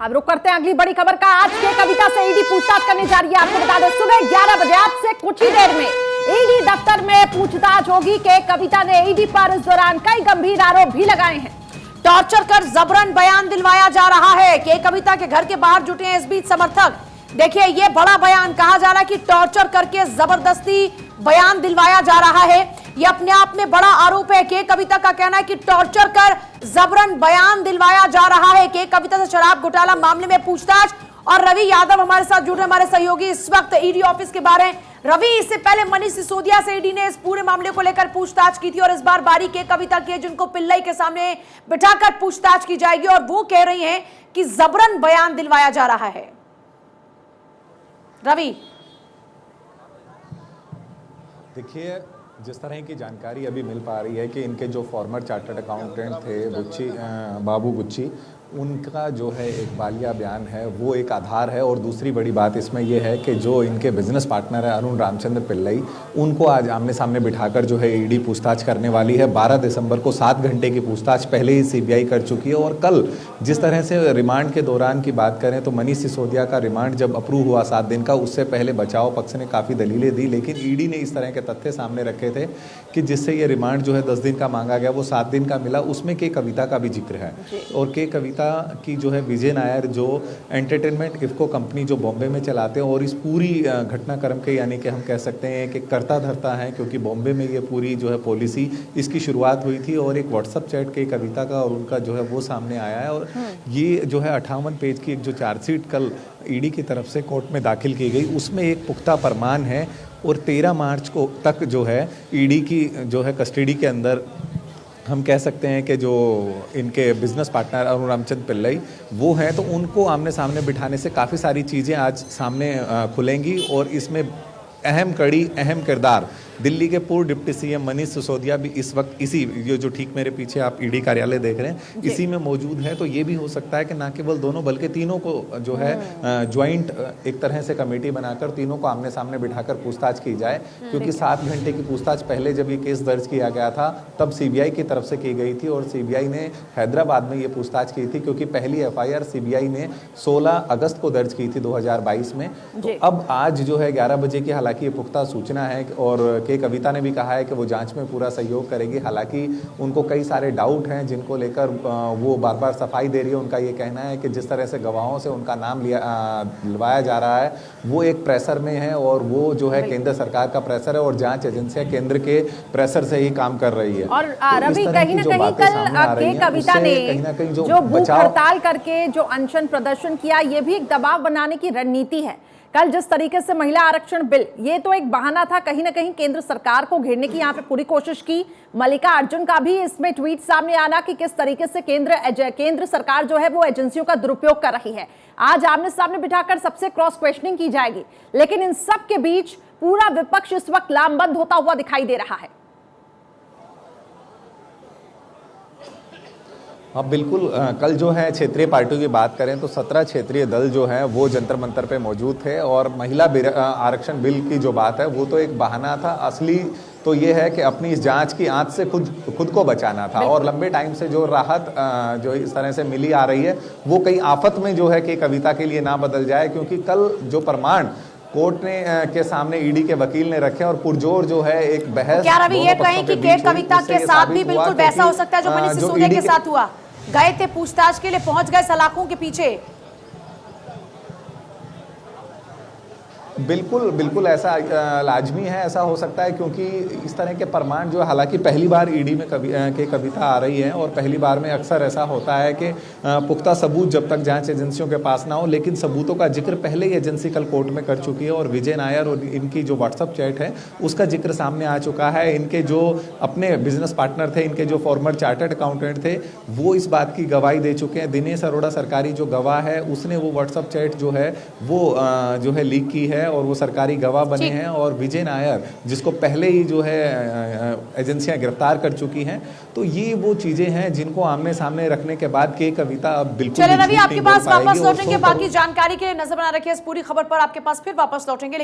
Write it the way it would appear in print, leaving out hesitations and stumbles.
अब रुक करते हैं अगली बड़ी खबर का। आज के कविता से ईडी पूछताछ करने जा रही है। आपको बता दें सुबह 11 बजे आज से कुछ ही देर में ईडी दफ्तर में पूछताछ होगी कि कविता ने ईडी पर इस दौरान कई गंभीर आरोप भी लगाए हैं। टॉर्चर कर जबरन बयान दिलवाया जा रहा है कि कविता के घर के बाहर जुटे हैं इस बीच समर्थक। देखिए ये बड़ा बयान, कहा जा रहा है कि टॉर्चर करके जबरदस्ती बयान दिलवाया जा रहा है। ये अपने आप में बड़ा आरोप है कि कविता का कहना है कि टॉर्चर कर जबरन बयान दिलवाया जा रहा है कि कविता से शराब घोटाला मामले में पूछताछ। और रवि यादव हमारे साथ जुड़े, हमारे सहयोगी इस वक्त ईडी ऑफिस के बाहर हैं। रवि, इससे पहले मनीष सिसोदिया से ईडी ने इस पूरे मामले को लेकर पूछताछ की थी और इस बार बारी के कविता की, जिनको पिल्लई के सामने बिठाकर पूछताछ की जाएगी और वो कह रही हैं कि जबरन बयान दिलवाया जा रहा है। रवि, देखिए जिस तरह की जानकारी अभी मिल पा रही है कि इनके जो फॉर्मर चार्टर्ड अकाउंटेंट थे बाबू गुच्ची, उनका जो है एक बालिया बयान है वो एक आधार है। और दूसरी बड़ी बात इसमें यह है कि जो इनके बिजनेस पार्टनर है अरुण रामचंद्र पिल्लई, उनको आज आमने सामने बिठाकर जो है ईडी पूछताछ करने वाली है। 12 दिसंबर को 7 घंटे की पूछताछ पहले ही सीबीआई कर चुकी है। और कल जिस तरह से रिमांड के दौरान की बात करें तो मनीष सिसोदिया का रिमांड जब अप्रूव हुआ 7 दिन का, उससे पहले बचाव पक्ष ने काफ़ी दलीलें दी, लेकिन ईडी ने इस तरह के तथ्य सामने रखे थे कि जिससे ये रिमांड जो है 10 दिन का मांगा गया वो 7 दिन का मिला। उसमें के कविता का भी जिक्र है और के कविता की जो है विजय नायर जो एंटरटेनमेंट इफ्को कंपनी जो बॉम्बे में चलाते हैं और इस पूरी घटनाक्रम के यानी कि हम कह सकते हैं कि कर्ता धर्ता है, क्योंकि बॉम्बे में ये पूरी जो है पॉलिसी इसकी शुरुआत हुई थी। और एक व्हाट्सएप चैट के कविता का और उनका जो है वो सामने आया है। और ये जो है 58 पेज की एक जो चार्जशीट कल ईडी की तरफ से कोर्ट में दाखिल की गई, उसमें एक पुख्ता प्रमाण है। और 13 मार्च को तक जो है ईडी की जो है कस्टडी के अंदर हम कह सकते हैं कि जो इनके बिजनेस पार्टनर अरुण रामचंद्र पिल्लई वो हैं, तो उनको आमने सामने बिठाने से काफ़ी सारी चीज़ें आज सामने खुलेंगी। और इसमें अहम कड़ी, अहम किरदार दिल्ली के पूर्व डिप्टी सीएम मनीष सिसोदिया भी इस वक्त इसी ये जो ठीक मेरे पीछे आप ईडी कार्यालय देख रहे हैं इसी में मौजूद है। तो ये भी हो सकता है कि ना केवल दोनों बल्कि तीनों को जो है ज्वाइंट एक तरह से कमेटी बनाकर तीनों को आमने सामने बिठाकर पूछताछ की जाए। क्योंकि 7 घंटे की पूछताछ पहले जब ये केस दर्ज किया गया था तब सीबीआई की तरफ से की गई थी और सीबीआई ने हैदराबाद में ये पूछताछ की थी, क्योंकि पहली एफआईआर सीबीआई ने 16 अगस्त को दर्ज की थी 2022 में। तो अब आज जो है 11 बजे की हालांकि ये पुख्ता सूचना है और के कविता ने भी कहा है कि वो जांच में पूरा सहयोग करेगी। हालांकि उनको कई सारे डाउट हैं जिनको लेकर वो बार बार सफाई दे रही है। उनका ये कहना है कि जिस तरह से गवाहों से उनका नाम लिवाया जा रहा है वो एक प्रेशर में है और वो जो है केंद्र सरकार का प्रेशर है और जांच एजेंसियां केंद्र के प्रेशर से ही काम कर रही है। और रवि, कहीं ना कहीं कल के कविता ने जो भूख हड़ताल करके जो अनशन प्रदर्शन किया, ये भी एक दबाव बनाने की रणनीति है। कल जिस तरीके से महिला आरक्षण बिल, ये तो एक बहाना था कहीं ना कहीं केंद्र सरकार को घेरने की, यहाँ पे पूरी कोशिश की। मल्लिका अर्जुन का भी इसमें ट्वीट सामने आना कि किस तरीके से केंद्र सरकार जो है वो एजेंसियों का दुरुपयोग कर रही है। आज आमने सामने बिठाकर सबसे क्रॉस क्वेश्चनिंग की जाएगी, लेकिन इन सब के बीच पूरा विपक्ष इस वक्त लामबंद होता हुआ दिखाई दे रहा है। हाँ बिल्कुल, कल जो है क्षेत्रीय पार्टियों की बात करें तो 17 क्षेत्रीय दल जो हैं वो जंतर मंतर पे मौजूद थे। और महिला आरक्षण बिल की जो बात है वो तो एक बहाना था, असली तो ये है कि अपनी इस जांच की आंच से खुद को बचाना था। और लंबे टाइम से जो राहत जो इस तरह से मिली आ रही है वो कई आफत में जो है कि कविता के लिए ना बदल जाए। क्योंकि कल जो प्रमाण कोर्ट ने के सामने ईडी के वकील ने रखे और पुरजोर जो है एक बहस। क्या रवि ये कहें कि के कविता के साथ भी बिल्कुल वैसा हो सकता है जो मनीष सिसोदिया के साथ हुआ? गए थे पूछताछ के लिए, पहुंच गए सलाखों के पीछे। बिल्कुल बिल्कुल ऐसा लाजमी है, ऐसा हो सकता है। क्योंकि इस तरह के प्रमाण जो हालांकि पहली बार ईडी में कविता आ रही है और पहली बार में अक्सर ऐसा होता है कि पुख्ता सबूत जब तक जांच एजेंसियों के पास ना हो, लेकिन सबूतों का जिक्र पहले ही एजेंसी कल कोर्ट में कर चुकी है। और विजय नायर और इनकी जो व्हाट्सएप चैट है उसका जिक्र सामने आ चुका है। इनके जो अपने बिजनेस पार्टनर थे, इनके जो फॉर्मर चार्टर्ड अकाउंटेंट थे, वो इस बात की गवाही दे चुके हैं। दिनेश अरोड़ा सरकारी जो गवाह है उसने वो व्हाट्सएप चैट जो है वो जो है लीक की है और वो सरकारी गवाह बने हैं। और विजय नायर जिसको पहले ही जो है एजेंसियां गिरफ्तार कर चुकी हैं। तो ये वो चीजें हैं जिनको आमने सामने रखने के बाद के कविता अब बिल्कुल चले रवि, आपके पास वापस लौटेंगे। बाकी जानकारी के लिए नजर बना रखिए इस पूरी खबर पर, आपके पास फिर वापस लौटेंगे।